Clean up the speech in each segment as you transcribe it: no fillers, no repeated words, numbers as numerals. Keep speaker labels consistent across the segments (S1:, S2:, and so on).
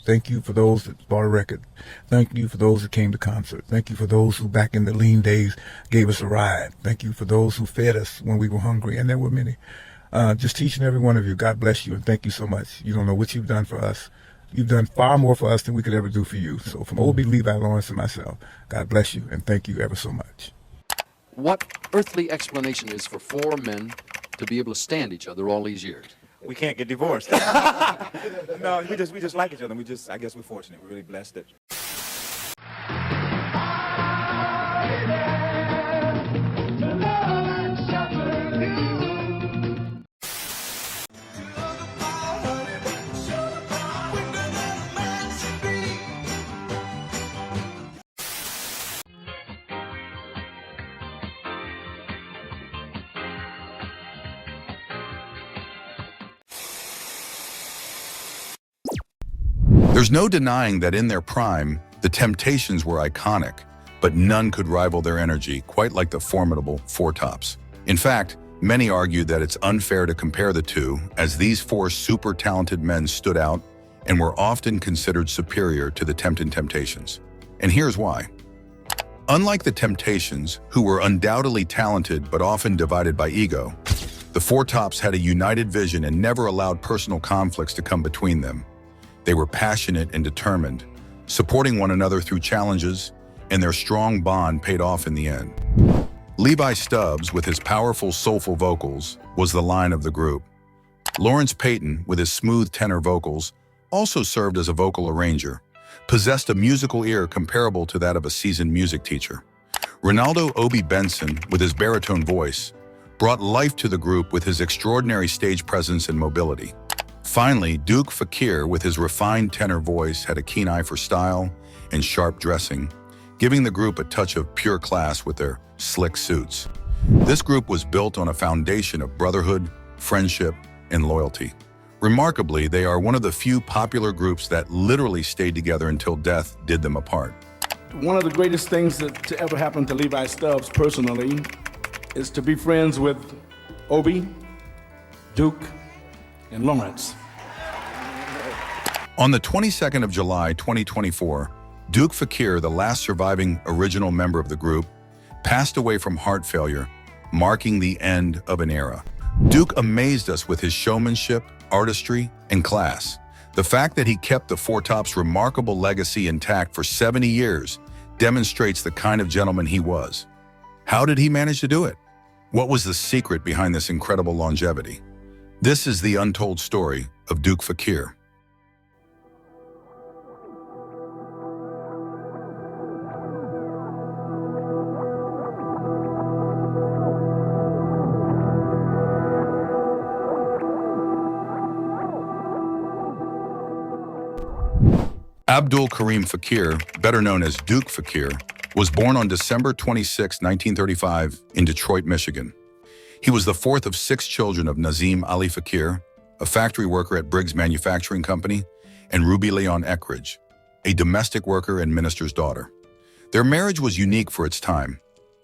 S1: Thank you for those that bought a record. Thank you for those that came to concert. Thank you for those who back in the lean days gave us a ride. Thank you for those who fed us when we were hungry, and there were many. Just each and every one of you, God bless you, and thank you so much. You don't know what you've done for us. You've done far more for us than we could ever do for you. So from Obi, Levi, Lawrence, and myself, God bless you, and thank you ever so much.
S2: What earthly explanation is for four men to be able to stand each other all these years?
S3: We can't get divorced. No, we just like each other. I guess we're fortunate. We're really blessed that.
S4: There's no denying that in their prime, the Temptations were iconic, but none could rival their energy, quite like the formidable Four Tops. In fact, many argued that it's unfair to compare the two, as these four super talented men stood out and were often considered superior to the Temptations. And here's why. Unlike the Temptations, who were undoubtedly talented but often divided by ego, the Four Tops had a united vision and never allowed personal conflicts to come between them. They were passionate and determined, supporting one another through challenges, and their strong bond paid off in the end. Levi Stubbs, with his powerful, soulful vocals, was the line of the group. Lawrence Payton, with his smooth tenor vocals, also served as a vocal arranger, possessed a musical ear comparable to that of a seasoned music teacher. Ronaldo Obi Benson, with his baritone voice, brought life to the group with his extraordinary stage presence and mobility. Finally, Duke Fakir, with his refined tenor voice, had a keen eye for style and sharp dressing, giving the group a touch of pure class with their slick suits. This group was built on a foundation of brotherhood, friendship, and loyalty. Remarkably, they are one of the few popular groups that literally stayed together until death did them apart.
S5: One of the greatest things to ever happen to Levi Stubbs personally is to be friends with Obi, Duke, and Lawrence.
S4: On the 22nd of July, 2024, Duke Fakir, the last surviving original member of the group, passed away from heart failure, marking the end of an era. Duke amazed us with his showmanship, artistry, and class. The fact that he kept the Four Tops' remarkable legacy intact for 70 years demonstrates the kind of gentleman he was. How did he manage to do it? What was the secret behind this incredible longevity? This is the untold story of Duke Fakir. Abdul Karim Fakir, better known as Duke Fakir, was born on December 26, 1935, in Detroit, Michigan. He was the fourth of 6 children of Nazim Ali Fakir, a factory worker at Briggs Manufacturing Company, and Ruby Leon Eckridge, a domestic worker and minister's daughter. Their marriage was unique for its time.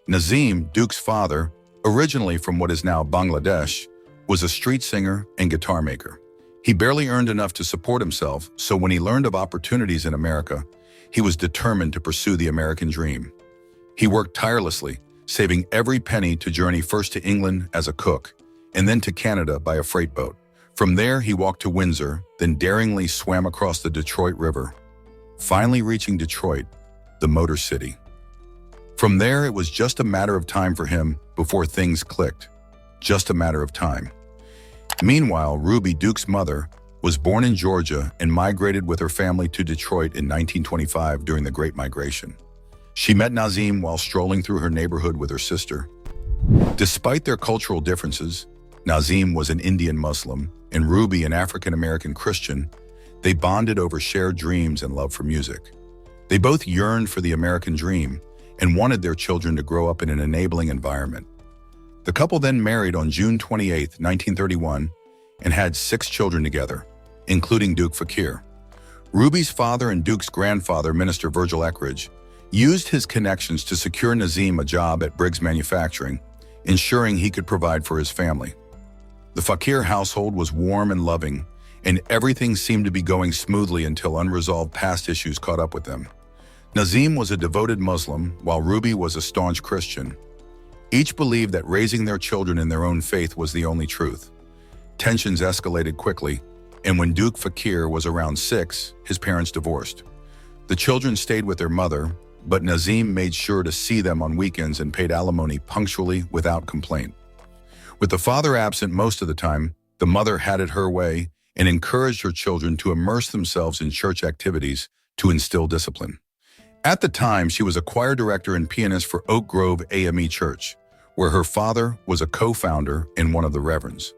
S4: Nazim, Duke's father, originally from what is now Bangladesh, was a street singer and guitar maker. He barely earned enough to support himself, so when he learned of opportunities in America, he was determined to pursue the American dream. He worked tirelessly, saving every penny to journey first to England as a cook, and then to Canada by a freight boat. From there, he walked to Windsor, then daringly swam across the Detroit River, finally reaching Detroit, the Motor City. From there, it was just a matter of time for him before things clicked. Just a matter of time. Meanwhile, Ruby, Duke's mother, was born in Georgia and migrated with her family to Detroit in 1925 during the Great Migration. She met Nazim while strolling through her neighborhood with her sister. Despite their cultural differences, Nazim was an Indian Muslim and Ruby an African-American Christian. They bonded over shared dreams and love for music. They both yearned for the American dream and wanted their children to grow up in an enabling environment. The couple then married on June 28, 1931, and had 6 children together, including Duke Fakir. Ruby's father and Duke's grandfather, Minister Virgil Eckridge, used his connections to secure Nazim a job at Briggs Manufacturing, ensuring he could provide for his family. The Fakir household was warm and loving, and everything seemed to be going smoothly until unresolved past issues caught up with them. Nazim was a devoted Muslim, while Ruby was a staunch Christian. Each believed that raising their children in their own faith was the only truth. Tensions escalated quickly, and when Duke Fakir was around 6, his parents divorced. The children stayed with their mother, but Nazim made sure to see them on weekends and paid alimony punctually without complaint. With the father absent most of the time, the mother had it her way and encouraged her children to immerse themselves in church activities to instill discipline. At the time, she was a choir director and pianist for Oak Grove AME Church, where her father was a co-founder and one of the reverends.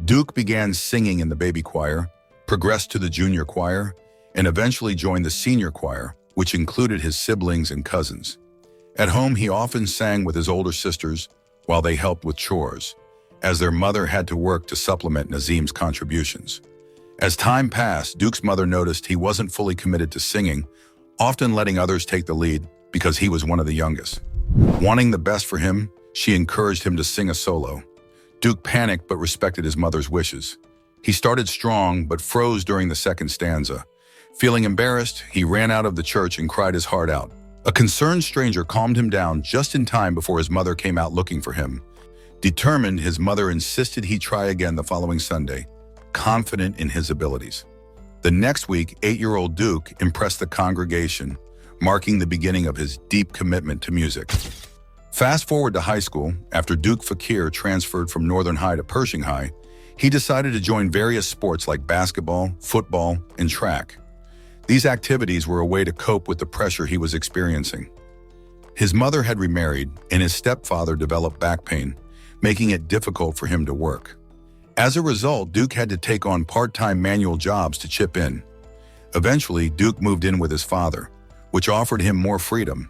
S4: Duke began singing in the baby choir, progressed to the junior choir, and eventually joined the senior choir, which included his siblings and cousins. At home, he often sang with his older sisters while they helped with chores, as their mother had to work to supplement Nazim's contributions. As time passed, Duke's mother noticed he wasn't fully committed to singing, often letting others take the lead because he was one of the youngest. Wanting the best for him, she encouraged him to sing a solo. Duke panicked but respected his mother's wishes. He started strong but froze during the second stanza. Feeling embarrassed, he ran out of the church and cried his heart out. A concerned stranger calmed him down just in time before his mother came out looking for him. Determined, his mother insisted he try again the following Sunday, confident in his abilities. The next week, 8-year-old Duke impressed the congregation, marking the beginning of his deep commitment to music. Fast forward to high school, after Duke Fakir transferred from Northern High to Pershing High, he decided to join various sports like basketball, football, and track. These activities were a way to cope with the pressure he was experiencing. His mother had remarried, and his stepfather developed back pain, making it difficult for him to work. As a result, Duke had to take on part-time manual jobs to chip in. Eventually, Duke moved in with his father, which offered him more freedom,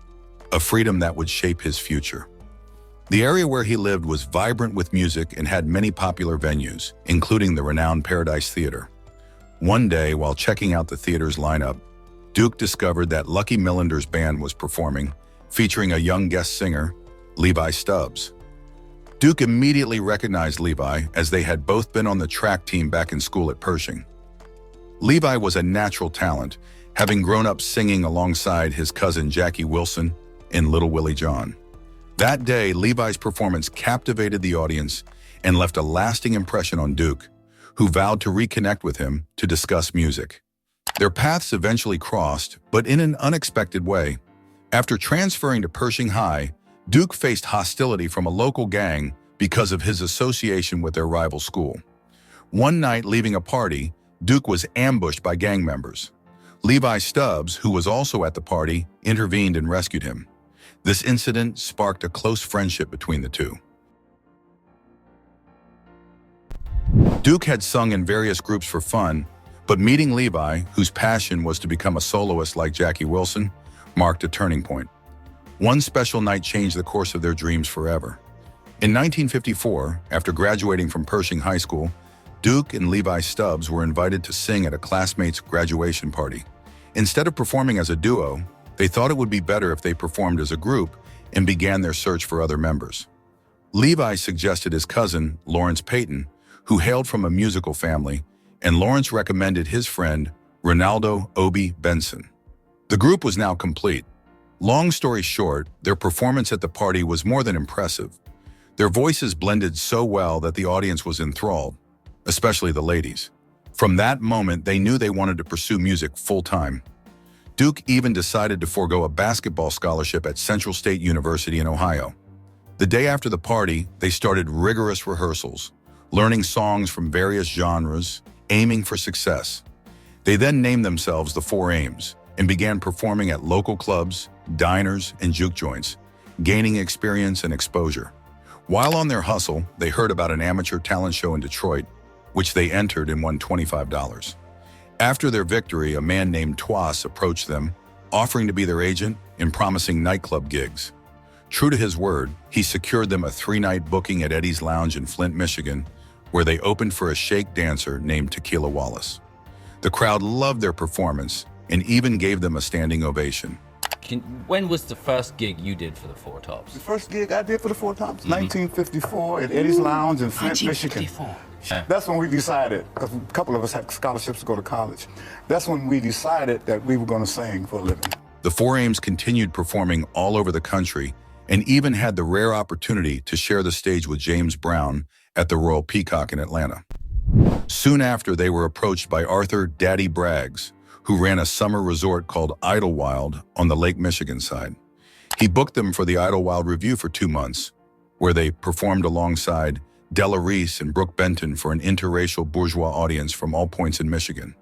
S4: a freedom that would shape his future. The area where he lived was vibrant with music and had many popular venues, including the renowned Paradise Theater. One day, while checking out the theater's lineup, Duke discovered that Lucky Millender's band was performing, featuring a young guest singer, Levi Stubbs. Duke immediately recognized Levi, as they had both been on the track team back in school at Pershing. Levi was a natural talent, having grown up singing alongside his cousin Jackie Wilson in Little Willie John. That day, Levi's performance captivated the audience and left a lasting impression on Duke, who vowed to reconnect with him to discuss music. Their paths eventually crossed, but in an unexpected way. After transferring to Pershing High, Duke faced hostility from a local gang because of his association with their rival school. One night, leaving a party, Duke was ambushed by gang members. Levi Stubbs, who was also at the party, intervened and rescued him. This incident sparked a close friendship between the two. Duke had sung in various groups for fun, but meeting Levi, whose passion was to become a soloist like Jackie Wilson, marked a turning point. One special night changed the course of their dreams forever. In 1954, after graduating from Pershing High School, Duke and Levi Stubbs were invited to sing at a classmate's graduation party. Instead of performing as a duo, they thought it would be better if they performed as a group and began their search for other members. Levi suggested his cousin, Lawrence Payton, who hailed from a musical family, and Lawrence recommended his friend, Ronaldo Obi Benson. The group was now complete. Long story short, their performance at the party was more than impressive. Their voices blended so well that the audience was enthralled, especially the ladies. From that moment, they knew they wanted to pursue music full-time. Duke even decided to forego a basketball scholarship at Central State University in Ohio. The day after the party, they started rigorous rehearsals, learning songs from various genres, aiming for success. They then named themselves the Four Aims and began performing at local clubs, diners, and juke joints, gaining experience and exposure. While on their hustle, they heard about an amateur talent show in Detroit, which they entered and won $25. After their victory, a man named Twas approached them, offering to be their agent and promising nightclub gigs. True to his word, he secured them a 3-night booking at Eddie's Lounge in Flint, Michigan, where they opened for a shake dancer named Tequila Wallace. The crowd loved their performance and even gave them a standing ovation.
S6: When was the first gig you did for the Four Tops?
S3: The first gig I did for the Four Tops, 1954 at Eddie's Lounge in Flint, Michigan.
S1: That's when we decided, because a couple of us had scholarships to go to college. That's when we decided that we were going to sing for a living.
S4: The Four Ames continued performing all over the country and even had the rare opportunity to share the stage with James Brown at the Royal Peacock in Atlanta. Soon after, they were approached by Arthur "Daddy" Braggs, who ran a summer resort called Idlewild on the Lake Michigan side. He booked them for the Idlewild Review for 2 months, where they performed alongside Della Reese and Brooke Benton for an interracial bourgeois audience from all points in Michigan.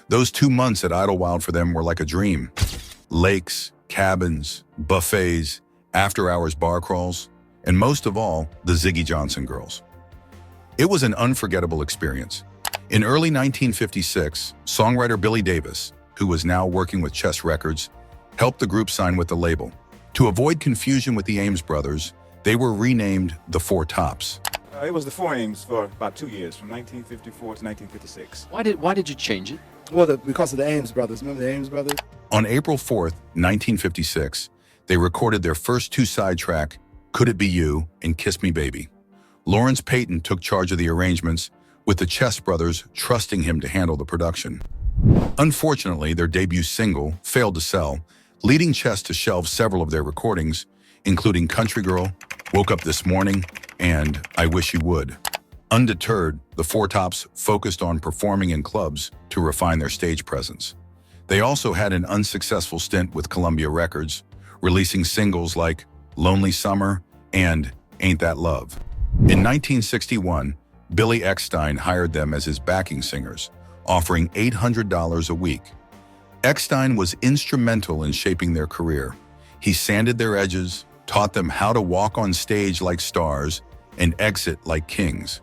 S4: Those 2 months at Idlewild for them were like a dream. Lakes, cabins, buffets, after-hours bar crawls, and most of all, the Ziggy Johnson girls. It was an unforgettable experience. In early 1956, songwriter Billy Davis, who was now working with Chess Records, helped the group sign with the label. To avoid confusion with the Ames brothers, they were renamed the Four Tops.
S3: It was the Four Ames for about 2 years, from 1954 to 1956.
S2: Why did you change it?
S7: Well, because of the Ames brothers. Remember the Ames brothers?
S4: On April 4th, 1956, they recorded their first 2-side track, Could It Be You and Kiss Me Baby. Lawrence Payton took charge of the arrangements, with the Chess brothers trusting him to handle the production. Unfortunately, their debut single failed to sell, leading Chess to shelve several of their recordings, including Country Girl, Woke Up This Morning, and I Wish You Would. Undeterred, the Four Tops focused on performing in clubs to refine their stage presence. They also had an unsuccessful stint with Columbia Records, releasing singles like Lonely Summer and Ain't That Love. In 1961, Billy Eckstine hired them as his backing singers, offering $800 a week. Eckstine was instrumental in shaping their career. He sanded their edges, taught them how to walk on stage like stars and exit like kings.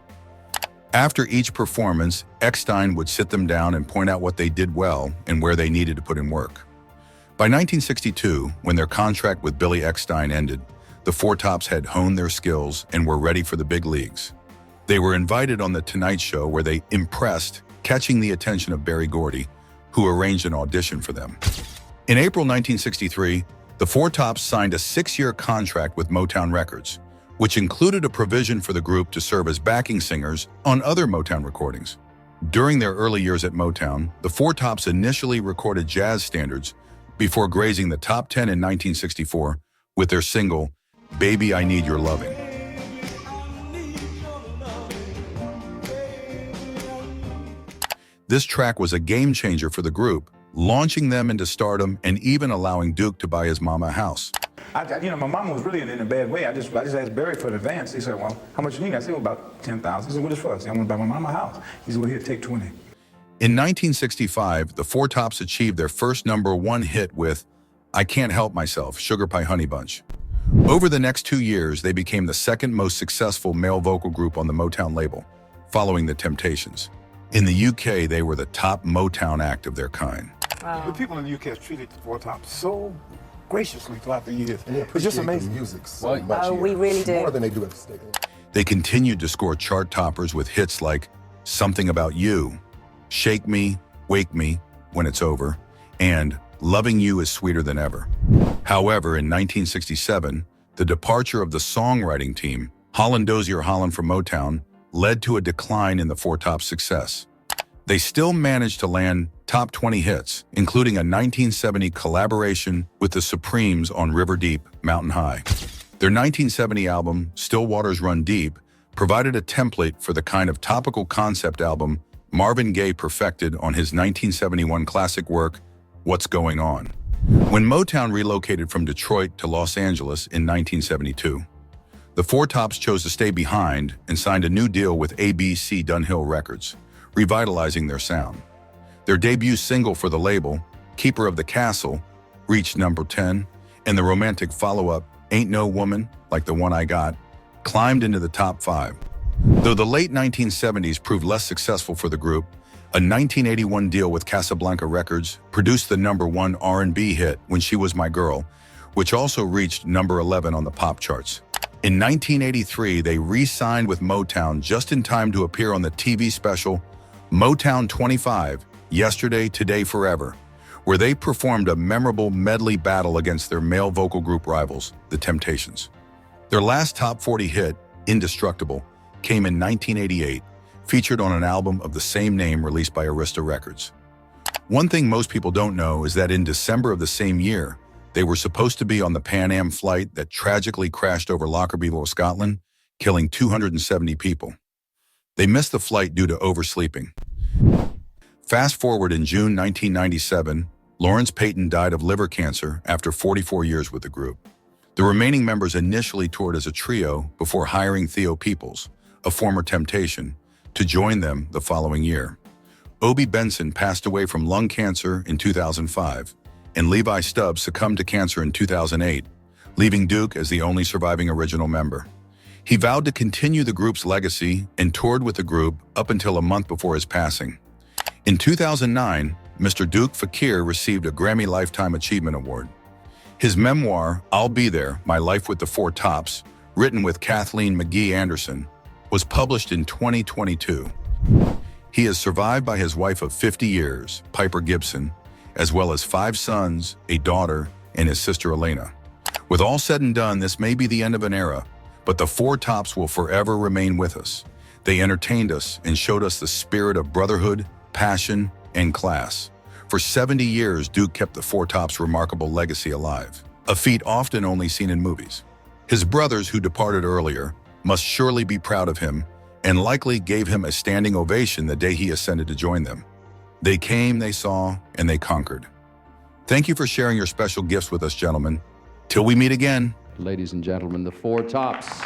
S4: After each performance, Eckstine would sit them down and point out what they did well and where they needed to put in work. By 1962, when their contract with Billy Eckstine ended, the Four Tops had honed their skills and were ready for the big leagues. They were invited on The Tonight Show, where they impressed, catching the attention of Berry Gordy, who arranged an audition for them. In April 1963, the Four Tops signed a 6-year contract with Motown Records, which included a provision for the group to serve as backing singers on other Motown recordings. During their early years at Motown, the Four Tops initially recorded jazz standards before grazing the top 10 in 1964 with their single, Baby I Need Your Loving. This track was a game changer for the group, launching them into stardom and even allowing Duke to buy his mama a house.
S3: My mama was really in a bad way. I just asked Barry for an advance. He said, well, how much you need? I said, well, about $10,000. He said, what is for? I said, I want to buy my mama a house. He said, well, here, take 20.
S4: In 1965, the Four Tops achieved their first #1 hit with I Can't Help Myself, Sugar Pie Honey Bunch. Over the next 2 years, they became the second most successful male vocal group on the Motown label, following the Temptations. In the UK, they were the top Motown act of their kind.
S1: The people in the UK have treated the Four Tops so graciously throughout the years.
S8: And they
S1: It's just
S8: appreciate
S1: amazing.
S8: the music so much.
S9: Oh, we
S8: here.
S9: really do.
S8: More than they do at the state.
S4: They continued to score chart toppers with hits like Something About You, Shake Me, Wake Me, When It's Over, and Loving You Is Sweeter Than Ever. However, in 1967, the departure of the songwriting team, Holland Dozier Holland from Motown, led to a decline in the Four Tops' success. They still managed to land top 20 hits, including a 1970 collaboration with the Supremes on River Deep, Mountain High. Their 1970 album, Still Waters Run Deep, provided a template for the kind of topical concept album Marvin Gaye perfected on his 1971 classic work, What's Going On? When Motown relocated from Detroit to Los Angeles in 1972, the Four Tops chose to stay behind and signed a new deal with ABC Dunhill Records, revitalizing their sound. Their debut single for the label, Keeper of the Castle, reached #10, and the romantic follow-up, Ain't No Woman Like the One I Got, climbed into the top 5. Though the late 1970s proved less successful for the group, a 1981 deal with Casablanca Records produced the #1 R&B hit, When She Was My Girl, which also reached #11 on the pop charts. In 1983, they re-signed with Motown just in time to appear on the TV special Motown 25, Yesterday, Today, Forever, where they performed a memorable medley battle against their male vocal group rivals, the Temptations. Their last top 40 hit, Indestructible, came in 1988, featured on an album of the same name released by Arista Records. One thing most people don't know is that in December of the same year, they were supposed to be on the Pan Am flight that tragically crashed over Lockerbie, Scotland, killing 270 people. They missed the flight due to oversleeping. Fast forward in June 1997, Lawrence Payton died of liver cancer after 44 years with the group. The remaining members initially toured as a trio before hiring Theo Peoples, a former Temptation, to join them the following year. Obie Benson passed away from lung cancer in 2005, and Levi Stubbs succumbed to cancer in 2008, leaving Duke as the only surviving original member. He vowed to continue the group's legacy and toured with the group up until a month before his passing. In 2009, Mr. Duke Fakir received a Grammy Lifetime Achievement Award. His memoir, I'll Be There, My Life with the Four Tops, written with Kathleen McGee Anderson, was published in 2022. He is survived by his wife of 50 years, Piper Gibson, as well as 5 sons, a daughter, and his sister Elena. With all said and done, this may be the end of an era, but the Four Tops will forever remain with us. They entertained us and showed us the spirit of brotherhood, passion, and class. For 70 years, Duke kept the Four Tops' remarkable legacy alive, a feat often only seen in movies. His brothers, who departed earlier, must surely be proud of him and likely gave him a standing ovation the day he ascended to join them. They came, they saw, and they conquered. Thank you for sharing your special gifts with us, gentlemen. Till we meet again.
S2: Ladies and gentlemen, the Four Tops.